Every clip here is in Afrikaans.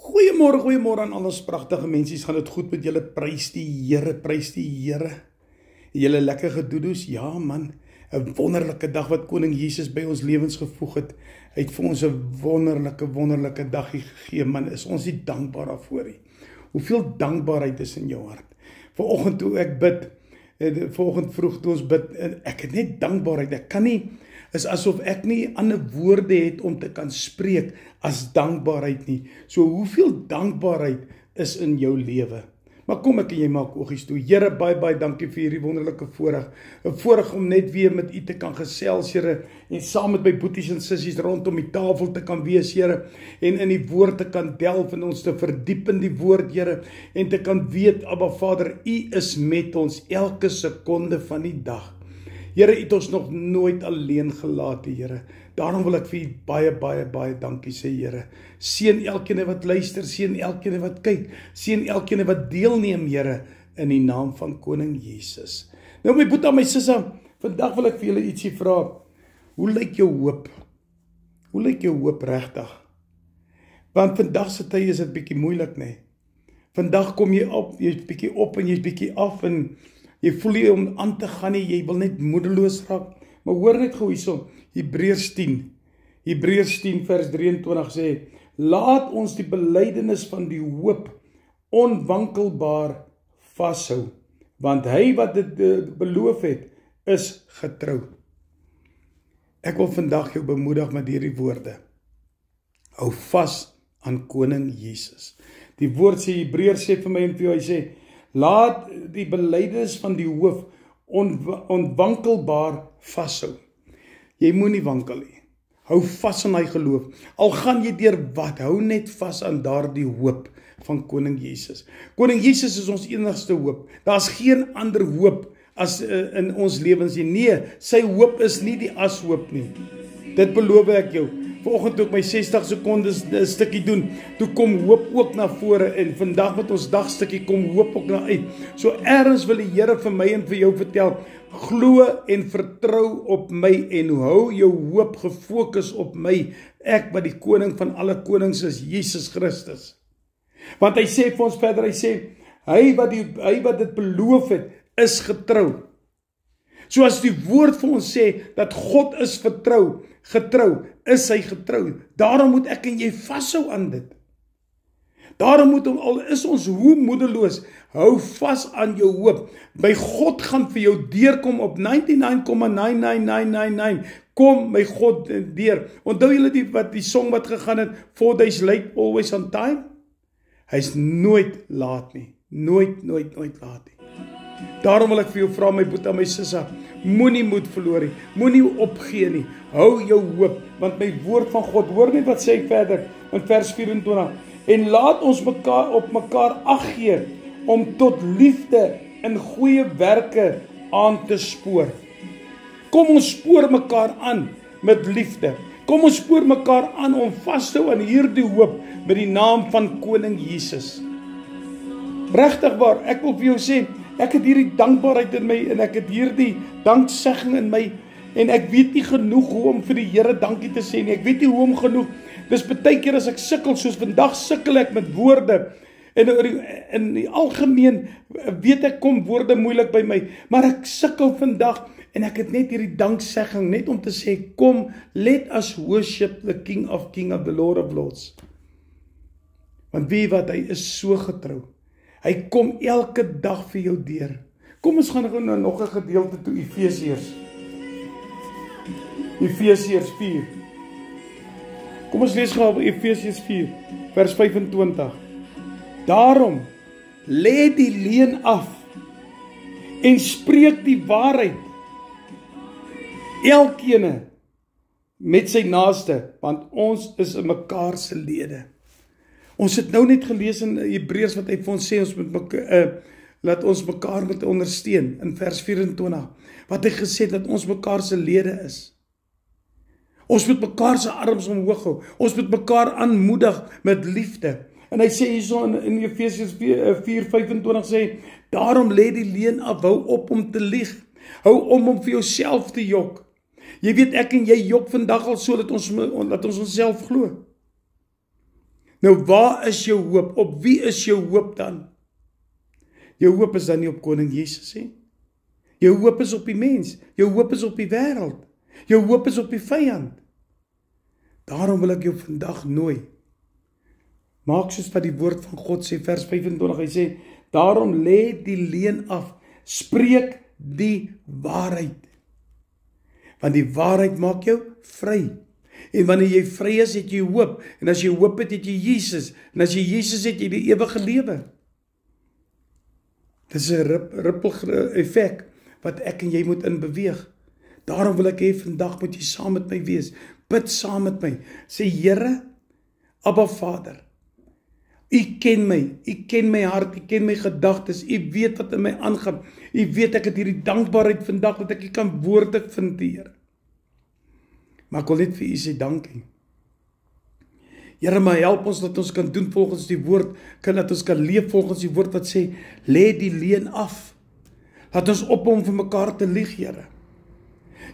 Goeiemôre aan al ons pragtige mensies, gaan dit goed met julle, prys die Here. Julle lekker gedoedoes, ja man, 'n wonderlike dag wat Koning Jesus by ons lewens gevoeg het. Hy het vir ons 'n wonderlike dag gegee, man, is ons nie dankbaar daarvoor nie. Hoeveel dankbaarheid is in jou hart. Vanoggend toe ek bid, vanoggend vroeg toe ons bid, ek het net dankbaarheid, ek kan nie, is asof ek nie ander woorde het om te kan spreek as dankbaarheid nie. So hoeveel dankbaarheid is in jou lewe? Maar kom ek en jy maak oogies toe. Here, baie dankie vir hierdie wonderlike voorreg. 'n Voorreg om net weer met u te kan gesels, Here, en saam met my boeties en sissies rondom die tafel te kan wees, Here, en in die woord te kan delf en ons te verdiep in die woord, Here, en te kan weet, Abba Vader, u is met ons elke sekonde van die dag. Here, u het ons nog nooit alleen gelaat, Here. Daarom wil ek vir u baie dankie sê, Here. Seën elkeen wat luister, seën elkeen wat kyk, seën elkeen wat deelneem, Here, in die naam van Koning Jesus. Nou my boetie en my sissa, vandag wil ek vir julle ietsie vra. Hoe lyk jou hoop? Hoe lyk jou hoop regtig? Want vandag se tyd is dit bietjie moeilik, nê? Vandag kom jy op, jy's bietjie op en jy's bietjie af en jy voel nie om aan te gaan nie, jy wil net moedeloos raak. Maar hoor net gou hierso, Hebreërs 10 vers 23 sê, laat ons die belydenis van die hoop onwankelbaar vashou, want hy wat dit beloof het, is getrou. Ek wil vandag jou bemoedig met hierdie woorde. Hou vas aan Koning Jesus. Die woord sê, Hebreërs sê vir my en vir jou, hy sê, laat die belydenis van die hoop onwankelbaar vashou. Jy moet nie wankel nie. Hou vas aan hy geloof. Al gaan jy deur wat, hou net vas aan daardie hoop van Koning Jesus. Koning Jesus is ons enigste hoop. Daar's geen ander hoop as in ons lewens nie. Nee, sy hoop is nie die ashoop nie. Dit beloof ek jou. Vanoggend toe ek my 60 sekondes 'n stukkie doen, toe kom hoop ook na vore en vandag met ons dagstukkie kom hoop ook na uit. So ergens wil die Here vir my en vir jou vertel, glo en vertrou op my en hou jou hoop gefokus op my, ek wat die koning van alle konings is, Jesus Christus. Want hy sê vir ons verder, hy sê, hy wat dit beloof het, is getrou. So as die woord vir ons sê, dat God is getrou, is hy getrou. Daarom moet ek en jy vashou aan dit. Daarom moet al is ons hoe moedeloos, hou vas aan jou hoop. By God gaan vir jou deurkom op 99,99999. Kom my God deur. Onthou julle die song wat gegaan het, 4 days late, always on time? Hy's nooit laat nie. Nooit laat nie. Daarom wil ek vir jou vra, my boetie en my sissa, moenie moed verloor nie, moenie opgee nie, hou jou hoop, want my woord van God, hoor net wat sê hy verder, in vers 24, en laat ons op mekaar ag gee, om tot liefde en goeie werke aan te spoor. Kom ons spoor mekaar aan met liefde, kom ons spoor mekaar aan om vas te hou aan hierdie hoop, met die naam van Koning Jesus. Regtig waar, ek wil vir jou sê, ek het hierdie dankbaarheid in my, en ek het hierdie danksegging in my, en ek weet nie genoeg hoe om vir die Here dankie te sê nie, ek weet nie hoe om genoeg, dis baie keer as ek sukkel, soos vandag sukkel ek met woorde, en in die algemeen weet ek kom woorde moeilik by my, maar ek sukkel vandag, en ek het net hierdie danksegging, net om te sê, kom, let us worship the King of the Lord of Lords. Want weet wat, hy is so getrou. Hy kom elke dag vir jou deur. Kom ons gaan nou nog 'n gedeelte toe, Efesiërs 4. Kom ons lees gou Efesiërs 4 vers 25. Daarom lê die leuen af en spreek die waarheid. Elkeen met sy naaste, want ons is in mekaar se lede. Ons het nou net gelees in Hebreërs wat hy vir ons sê, ons moet laat ons mekaar moet ondersteun, in vers 24, wat hy gesê het, dat ons mekaar se lede is. Ons moet mekaar se arms omhoog hou, ons moet mekaar aanmoedig met liefde. En hy sê hierso in Efesiërs 4:25 sê, daarom lê die leuen af, hou op om te lieg, hou om vir jouself te jok. Jy weet, ek en jy jok vandag al so, dat ons onsself glo. Nou waar is jou hoop? Op wie is jou hoop dan? Jou hoop is dan nie op koning Jesus nie. Jou hoop is op die mens. Jou hoop is op die wêreld. Jou hoop is op die vyand. Daarom wil ek jou vandag nooi. Maak soos wat die woord van God sê, vers 25, hy sê, daarom lê die leuen af, spreek die waarheid. Want die waarheid maak jou vry. En wanneer jy vry is, het jy hoop. En as jy hoop het, het jy Jesus. En as jy Jesus het, jy die ewige lewe. Dit is 'n ripple effek wat ek en jy moet inbeweeg. Daarom wil ek hê vandag moet jy saam met my wees. Bid saam met my. Sê Here, Abba Vader, U ken my hart, U ken my gedagtes, U weet wat in my aangaan. U weet ek het hierdie dankbaarheid vandag dat ek U kan woordig vind, Here. Maar ek wil net vir U sê dankie. Here, maar help ons dat ons kan doen volgens die woord, dat ons kan leef volgens die woord wat sê, lê die leuen af. Laat ons ophou om vir mekaar te lieg, Here.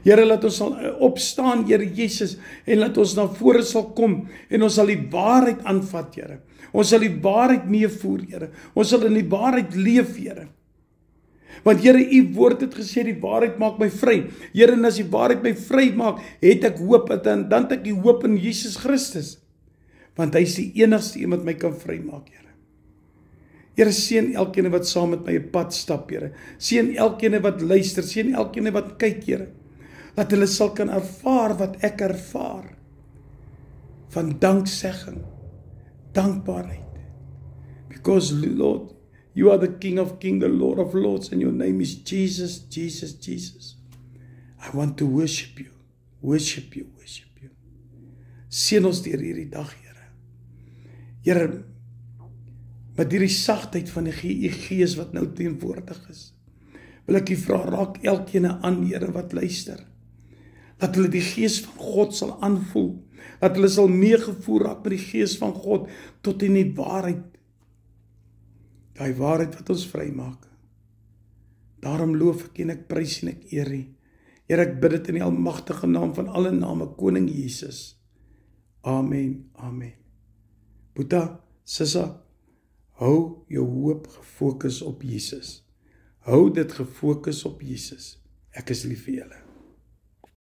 Here, laat ons sal opstaan, Here Jesus, en laat ons na vore sal kom, en ons sal die waarheid aanvat, Here. Ons sal die waarheid meevoer, Here. Ons sal in die waarheid leef, Here. Want Here, U woord het gesê, die waarheid maak my vry. Here, en as die waarheid my vry maak, het ek hoop, dan het ek die hoop in Jesus Christus. Want hy is die enigste een wat my kan vrymaak, Here. Here, seën elkeen wat saam met my 'n pad stap, Here. Seën elkeen wat luister, seën elkeen wat kyk, Here. Dat hulle sal kan ervaar wat ek ervaar. Van danksegging, dankbaarheid. Because Lord, You are the King of Kings, the Lord of Lords, and Your name is Jesus, Jesus, Jesus. I want to worship You, worship You, worship You. Seën ons deur hierdie dag, Here. Here, met hierdie sagtheid van die Gees wat nou teenwoordig is, wil ek U vra, raak elkeen aan, Here, wat luister. Dat hulle die Gees van God sal aanvoel, dat hulle sal meegevoer raak met die Gees van God, tot in die waarheid, die waarheid wat ons vry maak. Daarom loof ek en ek prys en ek eer U. Here, ek bid dit in die almagtige naam van alle name, Koning Jesus. Amen, amen. Boeta, Sissa, hou jou hoop gefokus op Jesus. Hou dit gefokus op Jesus. Ek is lief vir julle.